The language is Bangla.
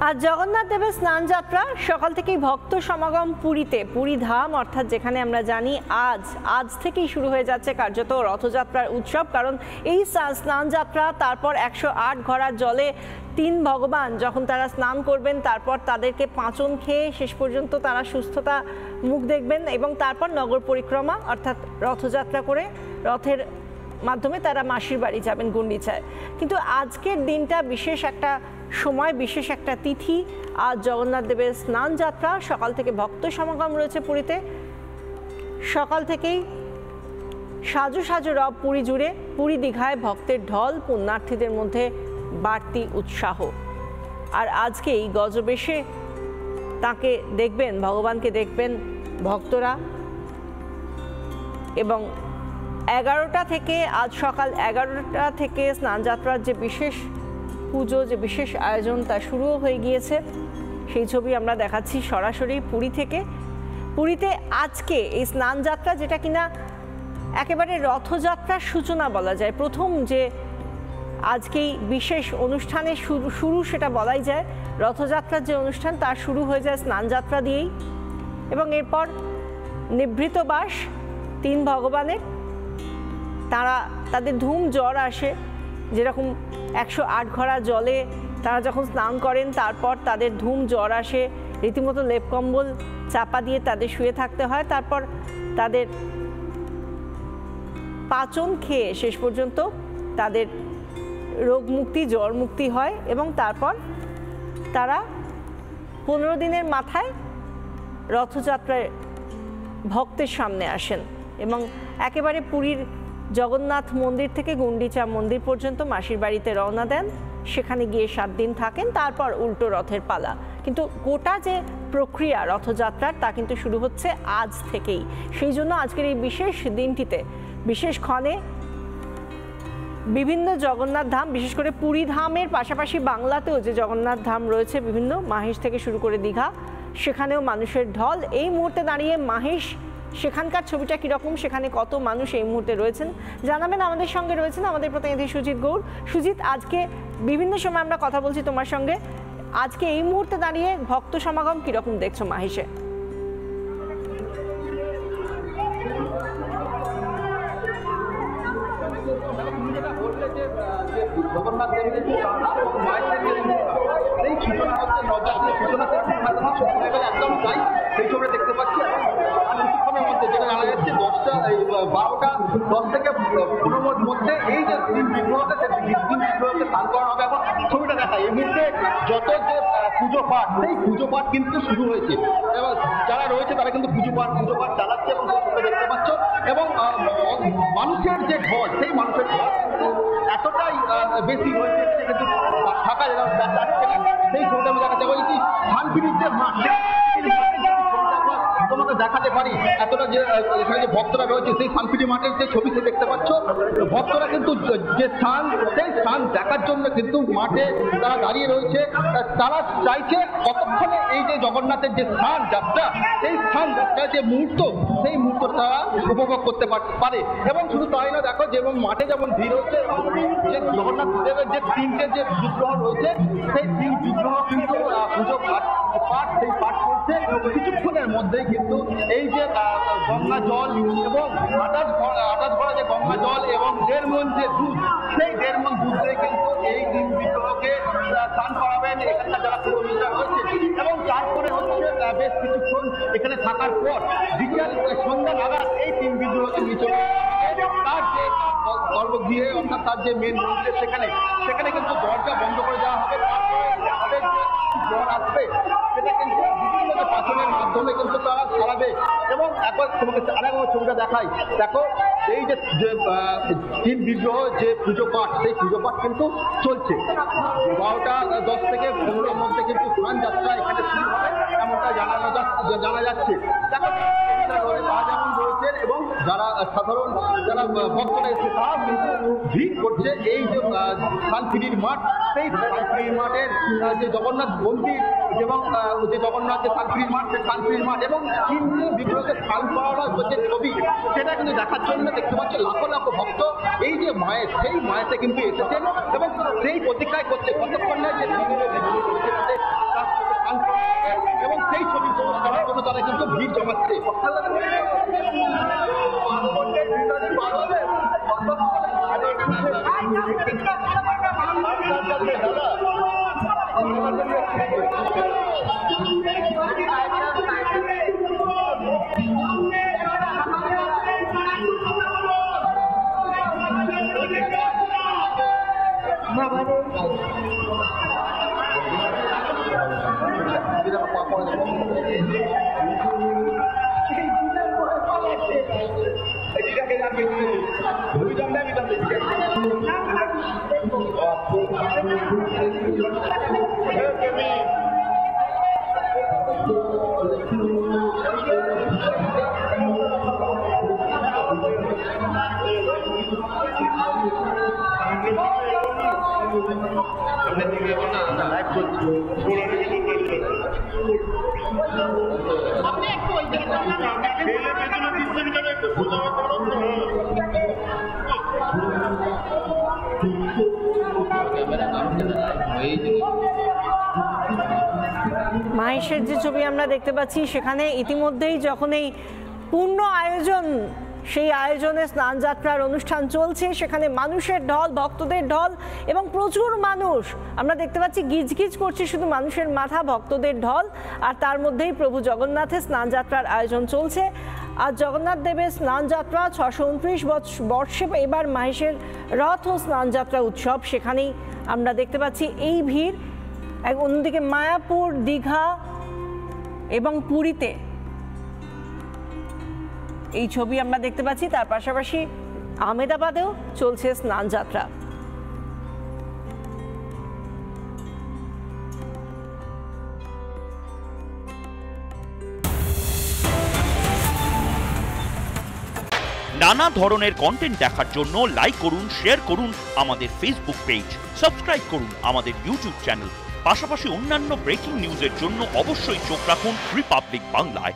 আজ জগন্নাথ দেবের স্নান যাত্রা সকাল থেকেই ভক্ত সমাগম পুরীতে। পুরী ধাম অর্থাৎ যেখানে আমরা জানি আজ থেকেই শুরু হয়ে যাচ্ছে কার্যত রথযাত্রার উৎসব। কারণ এই স্নান যাত্রা, তারপর 108 ঘড়া জলে তিন ভগবান যখন তারা স্নান করবেন, তারপর তাদেরকে পাঁচন খেয়ে শেষ পর্যন্ত তারা সুস্থতা মুখ দেখবেন এবং তারপর নগর পরিক্রমা অর্থাৎ রথযাত্রা করে রথের মাধ্যমে তারা মাসির বাড়ি যাবেন গুন্ডিচায়। কিন্তু আজকের দিনটা বিশেষ একটা সময়, বিশেষ একটা তিথি। আজ জগন্নাথ দেবের স্নান যাত্রা, সকাল থেকে ভক্ত সমাগম রয়েছে পুরীতে। সকাল থেকেই সাজো সাজো রব পুরী জুড়ে, পুরী দীঘায় ভক্তের ঢল, পুণ্যার্থীদের মধ্যে বাড়তি উৎসাহ। আর আজকেই গজবেশে তাকে দেখবেন, ভগবানকে দেখবেন ভক্তরা। এবং 11টা থেকে, আজ সকাল 11টা থেকে স্নানযাত্রার যে বিশেষ পুজো, যে বিশেষ আয়োজন তা শুরুও হয়ে গিয়েছে। সেই ছবি আমরা দেখাচ্ছি সরাসরি পুরী থেকে। পুরীতে আজকে এই স্নানযাত্রা, যেটা কিনা একেবারে রথযাত্রার সূচনা বলা যায়, প্রথম যে আজকেই বিশেষ অনুষ্ঠানের শুরু সেটা বলাই যায়। রথযাত্রার যে অনুষ্ঠান তার শুরু হয়ে যায় স্নানযাত্রা দিয়েই। এবং এরপর নিভৃত বাস তিন ভগবানের, তাদের ধুম জ্বর আসে, যেরকম 108 ঘড়া জলে তারা যখন স্নান করেন তারপর তাদের ধুম জ্বর আসে, রীতিমতো লেপ কম্বল চাপা দিয়ে তাদের শুয়ে থাকতে হয়। তারপর তাদের পাচন খেয়ে শেষ পর্যন্ত তাদের রোগ মুক্তি, জ্বর মুক্তি হয় এবং তারপর তারা 15 দিনের মাথায় রথযাত্রায় ভক্তের সামনে আসেন এবং একেবারে পুরীর জগন্নাথ মন্দির থেকে গুন্ডিচা মন্দির পর্যন্ত মাসির বাড়িতে রওনা দেন। সেখানে গিয়ে 7 দিন থাকেন, তারপর উল্টো রথের পালা। কিন্তু গোটা যে প্রক্রিয়া রথযাত্রার তা কিন্তু শুরু হচ্ছে আজ থেকেই। সেই জন্য আজকের এই বিশেষ দিনটিতে, বিশেষ ক্ষণে বিভিন্ন জগন্নাথ ধাম, বিশেষ করে পুরী ধামের পাশাপাশি বাংলাতেও যে জগন্নাথ ধাম রয়েছে বিভিন্ন, মাহেশ থেকে শুরু করে দীঘা, সেখানেও মানুষের ঢল। এই মুহূর্তে দাঁড়িয়ে মাহেশ, সেখানকার ছবিটা কীরকম, সেখানে কত মানুষ এই মুহূর্তে রয়েছেন জানাবেন। আমাদের সঙ্গে রয়েছেন আমাদের প্রতিনিধি সুজিত গৌড়। সুজিত, আজকে বিভিন্ন সময় আমরা কথা বলছি তোমার সঙ্গে, আজকে এই মুহূর্তে দাঁড়িয়ে ভক্ত সমাগম কীরকম দেখছো মাহেশে? জগন্নাথ দেবের সেই সূচনা হচ্ছে নবজাতকের সূচনা একদম তাই সেই ছবিটা দেখতে পাচ্ছি। কিছুক্ষণের মধ্যে যেটা জানা যাচ্ছে 12টা 10 থেকে 15 মধ্যে এই যে তিন বিগ্রহতে স্নান করানো হবে। এখন ছবিটা দেখায় এই মুহূর্তে যত যে পুজো পাঠ, সেই পুজো পাঠ কিন্তু শুরু হয়েছে। এবার যারা রয়েছে তারা কিন্তু পুজো পাঠ চালাচ্ছে এবং ছবিটা দেখতে পাচ্ছ। এবং মানুষের যে ঢল, সেই মানুষের ঢল এতটাই বেশি রয়েছে কিন্তু থাকা যাচ্ছে না। সেই ছবিটা আমি দেখাতে বলছি শান্তির যে মাঠ, তোমাকে দেখাতে পারি এতটা যে এখানে যে ভক্তরা রয়েছে, সেই শান্তির মাঠের যে ছবি সে দেখতে পাচ্ছ। ভক্তরা কিন্তু যে স্থান, সেই স্থান দেখার জন্য কিন্তু মাঠে তারা দাঁড়িয়ে রয়েছে। তারা চাইছে কতক্ষণে এই যে জগন্নাথের যে স্থান যাত্রা, সেই স্থান যাত্রার যে মুহূর্ত, সেই মুহূর্ত তারা উপভোগ করতে পারে। এবং শুধু তাই না, দেখো যে এবং মাঠে যেমন ভিড় হচ্ছে, যে জগন্নাথ দেবের যে 3টে যে বিগ্রহ রয়েছে, সেই 3 বিগ্রহ কিন্তু পুজো পাঠ সেই পাঠ করছে। কিছুক্ষণের মধ্যেই কিন্তু এই যে গঙ্গা জল এবং 28 ঘড়া যে গঙ্গা জল এবং 1.5 মণ যে দুধ, সেই 1.5 মণ দুধ দিয়ে কিন্তু এই 3 বিগ্রহকে স্নান করাবেন এখানকার যারা পুরোহিতরা রয়েছে। এবং তারপরে হচ্ছে বেশ কিছুক্ষণ এখানে থাকার পর বিকেল সন্ধ্যা নাগাদ এই 3 বিগ্রহকে নিয়ে চলে তার যে গর্ভগৃহে, অর্থাৎ তার যে মেন মন্দির, সেখানে কিন্তু দরজা বন্ধ করে দেওয়া হবে। তাদের যে জল আসবে সেটা কিন্তু বিভিন্ন যে পাচনের মাধ্যমে কিন্তু তারা ছড়াবে। এবং একবার তোমাকে আরেকবার ছবিটা দেখাই, দেখো এই যে 3 বিগ্রহ যে পুজো পাঠ, সেই পুজো পাঠ কিন্তু চলছে। 12টা 10 থেকে 15 মধ্যে কিন্তু স্নান যাত্রা এখানে শুরু হবে এমনটা জানা যাচ্ছে। দেখো যেমন রয়েছেন এবং যারা সাধারণ যারা ভক্তরা এসে তারা কিন্তু ভিড় করছে এই যে শান্তির মাঠ, সেই শান্তির মাঠের যে জগন্নাথ মন্দির এবং যে জগন্নাথ যে শান্তির মাঠ, সেই শান্তির মাঠ এবং 3 বিগ্রহকে স্নান করানোর যে ছবি, সেটা কিন্তু দেখার জন্য দেখতে পাচ্ছ লাখো লাখো ভক্ত এই যে মায়ের, সেই মায়েতে কিন্তু এসেছেন এবং সেই প্রতীক্ষায় করছে কতক্ষণ না যে জমাচ্ছে। মাহেশের যে ছবি আমরা দেখতে পাচ্ছি সেখানে ইতিমধ্যেই যখন এই পূর্ণ আয়োজন, সেই আয়োজনে স্নানযাত্রার অনুষ্ঠান চলছে, সেখানে মানুষের ঢল, ভক্তদের ঢল এবং প্রচুর মানুষ আমরা দেখতে পাচ্ছি, গিজগিজ করছে শুধু মানুষের মাথা, ভক্তদের ঢল। আর তার মধ্যেই প্রভু জগন্নাথের স্নানযাত্রার আয়োজন চলছে। আজ জগন্নাথ দেবের স্নানযাত্রা 629 বর্ষে এবার মাহেশের রথ ও স্নানযাত্রা উৎসব, সেখানেই আমরা দেখতে পাচ্ছি এই ভিড়। অন্যদিকে মায়াপুর, দীঘা এবং পুরীতে এই ছবি আমরা দেখতে পাচ্ছি। তার পাশাপাশি আহমেদাবাদেও চলছে স্নানযাত্রা। নানা ধরনের কন্টেন্ট দেখার জন্য লাইক করুন, শেয়ার করুন আমাদের ফেসবুক পেজ, সাবস্ক্রাইব করুন আমাদের ইউটিউব চ্যানেল। পাশাপাশি অন্যান্য ব্রেকিং নিউজের জন্য অবশ্যই চোখ রাখুন রিপাবলিক বাংলায়।